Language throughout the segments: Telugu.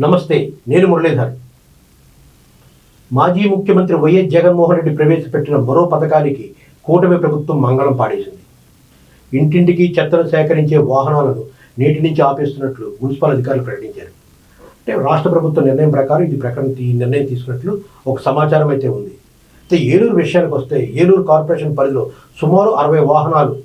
నమస్తే, నేను మురళీధర్. మాజీ ముఖ్యమంత్రి వైఎస్ జగన్మోహన్ రెడ్డి ప్రవేశపెట్టిన మరో పథకానికి కూటమి ప్రభుత్వం మంగళం పాడేసింది. ఇంటింటికి చెత్తను సేకరించే వాహనాలను నేటి నుంచి ఆపేస్తున్నట్లు మున్సిపల్ అధికారులు ప్రకటించారు. అంటే రాష్ట్ర ప్రభుత్వ నిర్ణయం ప్రకారం ఈ నిర్ణయం తీసుకున్నట్లు ఒక సమాచారం అయితే ఉంది. అయితే ఏలూరు విషయానికి వస్తే, ఏలూరు కార్పొరేషన్ పరిధిలో సుమారు 60 వాహనాలు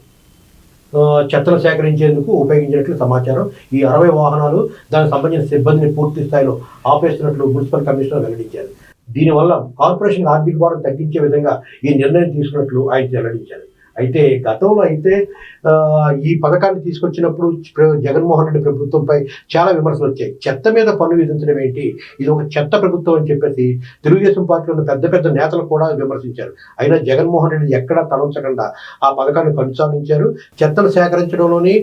చెత్తను సేకరించేందుకు ఉపయోగించినట్లు సమాచారం. ఈ 60 వాహనాలు దానికి సంబంధించిన సిబ్బందిని పూర్తి స్థాయిలో ఆపేస్తున్నట్లు మున్సిపల్ కమిషనర్ వెల్లడించారు. దీనివల్ల కార్పొరేషన్ ఆర్థిక భారం తగ్గించే విధంగా ఈ నిర్ణయం తీసుకున్నట్లు ఆయన వెల్లడించారు. అయితే గతంలో ఈ పథకాన్ని తీసుకొచ్చినప్పుడు జగన్మోహన్ రెడ్డి ప్రభుత్వంపై చాలా విమర్శలు వచ్చాయి. చెత్త మీద పన్ను విధించడం ఏంటి, ఇది ఒక చెత్త ప్రభుత్వం అని చెప్పేసి తెలుగుదేశం పార్టీలో ఉన్న పెద్ద పెద్ద నేతలు కూడా విమర్శించారు. అయినా జగన్మోహన్ రెడ్డి ఎక్కడా తలంచకుండా ఆ పథకాన్ని కొనసాగించారు. చెత్తను సేకరించడంలోని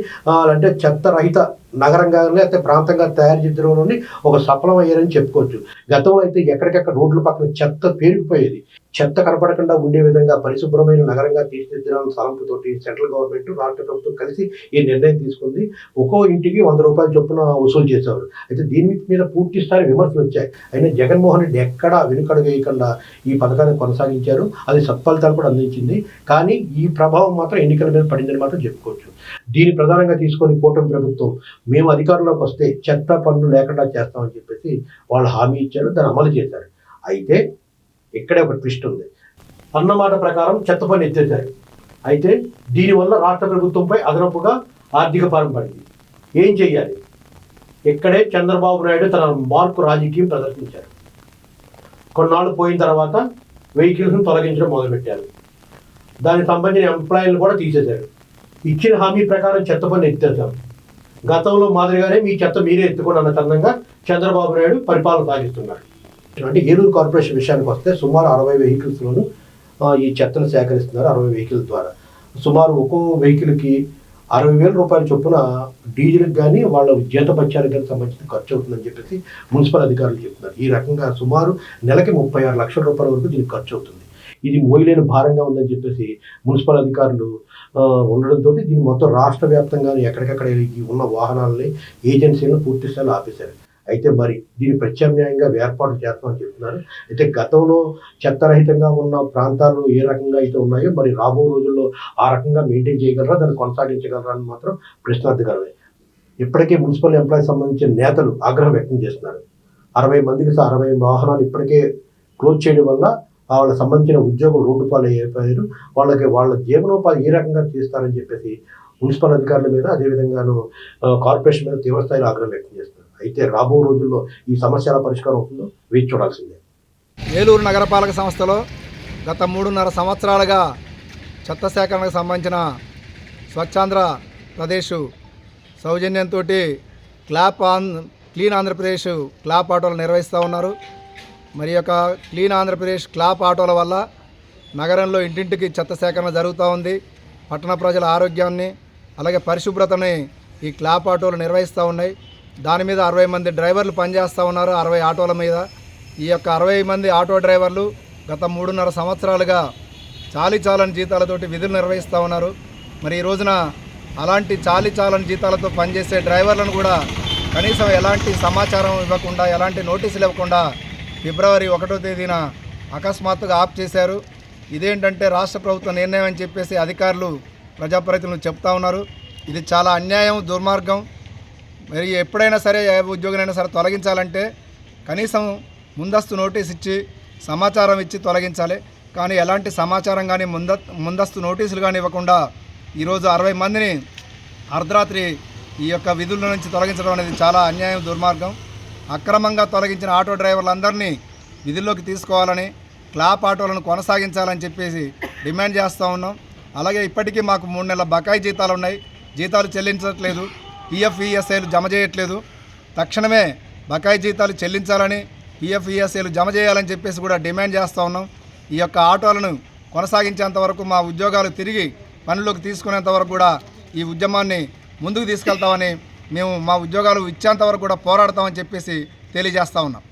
అంటే చెత్త రహిత నగరంగా లేకపోతే ప్రాంతంగా తయారు చేయడంలోని ఒక సఫలం అయ్యారని చెప్పుకోవచ్చు. గతంలో అయితే ఎక్కడికెక్కడ రోడ్ల పక్కన చెత్త పేరుకుపోయేది. చెత్త కనపడకుండా ఉండే విధంగా పరిశుభ్రమైన నగరంగా తీర్చిదిద్దాలని తలంపుతోటి సెంట్రల్ గవర్నమెంట్, రాష్ట్ర ప్రభుత్వం కలిసి ఈ నిర్ణయం తీసుకుంది. ఒక్కో ఇంటికి 100 రూపాయల చొప్పున వసూలు చేసేవారు. అయితే దీని మీద పూర్తి స్థాయి విమర్శలు వచ్చాయి. అయినా జగన్మోహన్ రెడ్డి ఎక్కడా వెనుకడుగు వేయకుండా ఈ పథకాన్ని కొనసాగించారు. అది సత్ఫలితాలు కూడా అందించింది. కానీ ఈ ప్రభావం మాత్రం ఎన్నికల మీద పడిందని మాత్రం చెప్పుకోవచ్చు. దీన్ని ప్రధానంగా తీసుకొని కూటమి ప్రభుత్వం మేము అధికారంలోకి వస్తే చెత్త పన్ను లేకుండా చేస్తామని చెప్పేసి వాళ్ళు హామీ ఇచ్చారు, దాన్ని అమలు చేశారు. అయితే ఇక్కడే ఒక ట్విస్ట్ ఉంది. అన్నమాట ప్రకారం చెత్త పన్ను ఎత్తేసారు. అయితే దీనివల్ల రాష్ట్ర ప్రభుత్వంపై అదనపుగా ఆర్థిక భారం పడింది. ఏం చెయ్యాలి? ఇక్కడే చంద్రబాబు నాయుడు తన మార్కు రాజకీయం ప్రదర్శించారు. కొన్నాళ్ళు పోయిన తర్వాత వెహికల్స్ను తొలగించడం మొదలుపెట్టారు. దానికి సంబంధించిన ఎంప్లాయీలు కూడా తీసేశారు. ఇచ్చిన హామీ ప్రకారం చెత్త పన్ను ఎత్తేసారు. గతంలో మాదిరిగానే మీ చెత్త మీరే ఎత్తుకోండి అన్న చందంగా చంద్రబాబు నాయుడు పరిపాలన సాగిస్తున్నారు. అంటే ఏలూరు కార్పొరేషన్ విషయానికి వస్తే సుమారు 60 వెహికల్స్లోనూ ఈ చెత్తను సేకరిస్తున్నారు. 60 వెహికల్స్ ద్వారా సుమారు ఒక్కో వెహికల్కి 60,000 రూపాయల చొప్పున డీజిల్కి కానీ వాళ్ళ జీతభత్యాలకు కానీ సంబంధించిన ఖర్చు అవుతుందని చెప్పేసి మున్సిపల్ అధికారులు చెప్తున్నారు. ఈ రకంగా సుమారు నెలకి 36 లక్షల రూపాయల వరకు దీనికి ఖర్చు అవుతుంది. ఇది మోయలేని భారంగా ఉందని చెప్పేసి మున్సిపల్ అధికారులు ఉండడంతో దీన్ని మొత్తం రాష్ట్ర వ్యాప్తంగా ఎక్కడికక్కడ ఉన్న వాహనాలని, ఏజెన్సీలను పూర్తి స్థాయిలో ఆపేశారు. అయితే మరి దీని ప్రత్యామ్నాయంగా ఏర్పాటు చేస్తామని చెప్తున్నారు. అయితే గతంలో చెత్తరహితంగా ఉన్న ప్రాంతాలు ఏ రకంగా అయితే ఉన్నాయో మరి రాబో రోజుల్లో ఆ రకంగా మెయింటైన్ చేయగలరా, దాన్ని కొనసాగించగలరా అని మాత్రం ప్రశ్నార్థకరమే. ఇప్పటికే మున్సిపల్ ఎంప్లాయీస్ సంబంధించిన నేతలు ఆగ్రహం వ్యక్తం చేస్తున్నారు. 60 మందికి 60 వాహనాలు ఇప్పటికే క్లోజ్ చేయడం వల్ల వాళ్ళకి సంబంధించిన ఉద్యోగం రోడ్డు పాలు అయిపోయారు. వాళ్ళ జీవనోపాధి ఏ రకంగా చేస్తారని చెప్పేసి మున్సిపల్ అధికారుల మీద, అదేవిధంగాను కార్పొరేషన్ మీద తీవ్రస్థాయిలో ఆగ్రహం వ్యక్తం చేస్తున్నారు. అయితే రాబో రోజుల్లో ఈ సమస్యల పరిష్కారం అవుతుందో వేచి చూడాల్సిందే. ఏలూరు నగరపాలక సంస్థలో గత 3.5 సంవత్సరాలుగా చెత్త సేకరణకు సంబంధించిన స్వచ్ఛాంధ్ర ప్రదేశ్ సౌజన్యంతో క్లీన్ ఆంధ్రప్రదేశ్ క్లాప్ ఆటోలు నిర్వహిస్తూ ఉన్నారు. మరి యొక్క క్లీన్ ఆంధ్రప్రదేశ్ క్లాప్ ఆటోల వల్ల నగరంలో ఇంటింటికి చెత్త సేకరణ జరుగుతూ ఉంది. పట్టణ ప్రజల ఆరోగ్యాన్ని అలాగే పరిశుభ్రతని ఈ క్లాప్ ఆటోలు నిర్వహిస్తూ ఉన్నాయి. దాని మీద 60 మంది డ్రైవర్లు పనిచేస్తూ ఉన్నారు. 60 ఆటోల మీద ఈ యొక్క 60 మంది ఆటో డ్రైవర్లు గత 3.5 సంవత్సరాలుగా చాలని జీతాలతోటి విధులు నిర్వహిస్తూ ఉన్నారు. మరి ఈ రోజున అలాంటి చాలని జీతాలతో పనిచేసే డ్రైవర్లను కూడా కనీసం ఎలాంటి సమాచారం ఇవ్వకుండా, ఎలాంటి నోటీసులు ఇవ్వకుండా ఫిబ్రవరి 1వ తేదీన అకస్మాత్తుగా ఆఫ్ చేశారు. ఇదేంటంటే రాష్ట్ర ప్రభుత్వ నిర్ణయం అని చెప్పేసి అధికారులు, ప్రజాప్రతినిధులు చెప్తా ఉన్నారు. ఇది చాలా అన్యాయం, దుర్మార్గం. మరి ఎప్పుడైనా సరే ఏ ఉద్యోగులైనా సరే తొలగించాలంటే కనీసం ముందస్తు నోటీస్ ఇచ్చి సమాచారం ఇచ్చి తొలగించాలి. కానీ ఎలాంటి సమాచారం కానీ ముందస్తు నోటీసులు కానీ ఇవ్వకుండా ఈరోజు 60 మందిని అర్ధరాత్రి ఈ యొక్క విధుల నుంచి తొలగించడం అనేది చాలా అన్యాయం, దుర్మార్గం. అక్రమంగా తొలగించిన ఆటో డ్రైవర్లందరినీ విధుల్లోకి తీసుకోవాలని, క్లాప్ ఆటోలను కొనసాగించాలని చెప్పేసి డిమాండ్ చేస్తూ ఉన్నాం. అలాగే ఇప్పటికీ మాకు 3 నెలల బకాయి జీతాలు ఉన్నాయి. జీతాలు చెల్లించట్లేదు, పిఎఫ్ ఈఎస్ఐలు జమ చేయట్లేదు. తక్షణమే బకాయి జీతాలు చెల్లించాలని, పిఎఫ్ ఈఎస్ఐలు జమ చేయాలని చెప్పేసి కూడా డిమాండ్ చేస్తూ ఉన్నాం. ఈ యొక్క ఆటోలను కొనసాగించేంత వరకు, మా ఉద్యోగాలు తిరిగి పనిలోకి తీసుకునేంత వరకు కూడా ఈ ఉద్యమాన్ని ముందుకు తీసుకెళ్తామని, మేము మా ఉద్యోగాలు ఇచ్చేంత వరకు కూడా పోరాడతామని చెప్పేసి తెలియజేస్తూ ఉన్నాం.